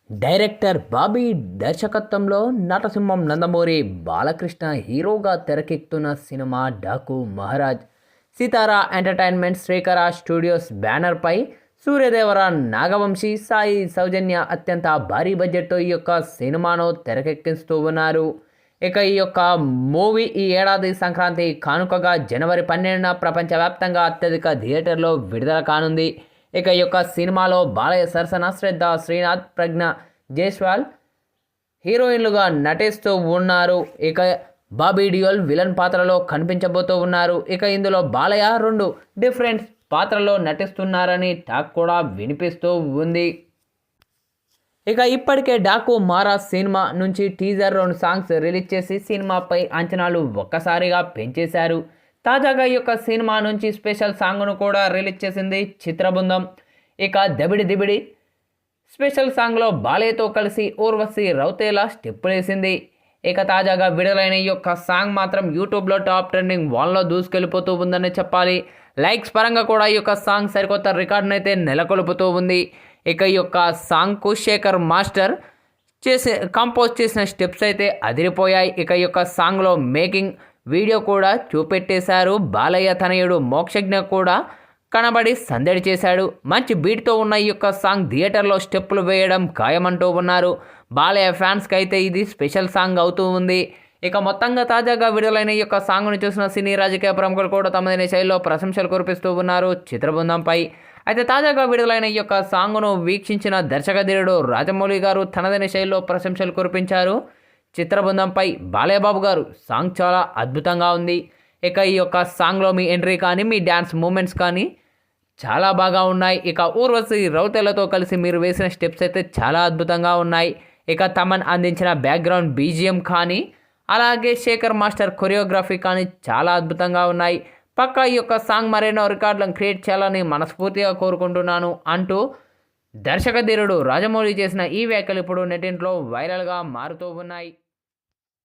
Director Bobby దర్శకత్వంలో నటసింహం నందమూరి బాలకృష్ణ హీరోగా తెరకెక్కుతున్న సినిమా డాకు మహారాజ్. సితారా ఎంటర్టైన్మెంట్ శ్రీకర స్టూడియోస్ బ్యానర్పై సూర్యదేవర, నాగవంశీ, సాయి సౌజన్య అత్యంత భారీ బడ్జెట్తో ఈ యొక్క సినిమాను తెరకెక్కిస్తూ ఉన్నారు. ఇక ఈ యొక్క మూవీ ఈ ఏడాది సంక్రాంతి కానుకగా జనవరి 12న ప్రపంచవ్యాప్తంగా అత్యధిక థియేటర్లో విడుదల కానుంది. ఇక ఈ యొక్క సినిమాలో బాలయ్య సరసన శ్రద్ధ, శ్రీనాథ్, ప్రజ్ఞ జైస్వాల్ హీరోయిన్లుగా నటిస్తూ ఉన్నారు. ఇక బాబీ డియోల్ విలన్ పాత్రలో కనిపించబోతూ ఉన్నారు. ఇక ఇందులో బాలయ్య 2 డిఫరెంట్ పాత్రలో నటిస్తున్నారని టాక్ కూడా వినిపిస్తూ ఉంది. ఇక ఇప్పటికే డాకు మహారాజ్ సినిమా నుంచి టీజర్ 2 సాంగ్స్ రిలీజ్ చేసి సినిమాపై అంచనాలు ఒక్కసారిగా పెంచేశారు. తాజాగా ఈ యొక్క సినిమా నుంచి స్పెషల్ సాంగ్ను కూడా రిలీజ్ చేసింది చిత్రబృందం. ఇక దబిడి దిబిడి స్పెషల్ సాంగ్లో బాలయ్యతో కలిసి ఊర్వశి రౌతేలా స్టెప్పులేసింది. ఇక తాజాగా విడుదలైన ఈ యొక్క సాంగ్ మాత్రం యూట్యూబ్లో టాప్ ట్రెండింగ్ 1లో దూసుకెళ్ళిపోతూ ఉందని చెప్పాలి. లైక్స్ పరంగా కూడా ఈ యొక్క సాంగ్ సరికొత్త రికార్డునైతే అయితే నెలకొల్పుతూ ఉంది. ఇక ఈ యొక్క సాంగ్కు శేఖర్ మాస్టర్ కంపోజ్ చేసిన స్టెప్స్ అయితే అదిరిపోయాయి. ఇక ఈ యొక్క సాంగ్లో మేకింగ్ వీడియో కూడా చూపెట్టేశారు. బాలయ్య తనయుడు మోక్షజ్ఞ కూడా కనబడి సందడి చేశాడు. మంచి బీట్తో ఉన్న ఈ యొక్క సాంగ్ థియేటర్లో స్టెప్పులు వేయడం ఖాయమంటూ ఉన్నారు. బాలయ్య ఫ్యాన్స్కి అయితే ఇది స్పెషల్ సాంగ్ అవుతూ ఉంది. ఇక మొత్తంగా తాజాగా విడుదలైన ఈ యొక్క సాంగ్ను చూసిన సినీ రాజకీయ ప్రముఖులు కూడా తమదైన శైలిలో ప్రశంసలు కురిపిస్తూ ఉన్నారు చిత్రబృందంపై. అయితే తాజాగా విడుదలైన ఈ యొక్క సాంగ్ను వీక్షించిన దర్శకధీరుడు రాజమౌళి గారు తనదైన శైలిలో ప్రశంసలు కురిపించారు చిత్రబృందంపై. బాలయ్యబాబు గారు సాంగ్ చాలా అద్భుతంగా ఉంది. ఇక ఈ యొక్క సాంగ్లో మీ ఎంట్రీ కానీ మీ డ్యాన్స్ మూమెంట్స్ కానీ చాలా బాగా ఉన్నాయి. ఇక ఊర్వశి రౌతేలతో కలిసి మీరు వేసిన స్టెప్స్ అయితే చాలా అద్భుతంగా ఉన్నాయి. ఇక తమన్ అందించిన బ్యాక్గ్రౌండ్ బీజిఎం కానీ అలాగే శేఖర్ మాస్టర్ కొరియోగ్రఫీ కానీ చాలా అద్భుతంగా ఉన్నాయి. పక్కా ఈ యొక్క సాంగ్ మరెన్నో రికార్డులను క్రియేట్ చేయాలని మనస్ఫూర్తిగా కోరుకుంటున్నాను అంటూ దర్శకధీరుడు రాజమౌళి చేసిన ఈ వ్యాఖ్యలు ఇప్పుడు నెట్టింట్లో వైరల్గా మారుతూ ఉన్నాయి.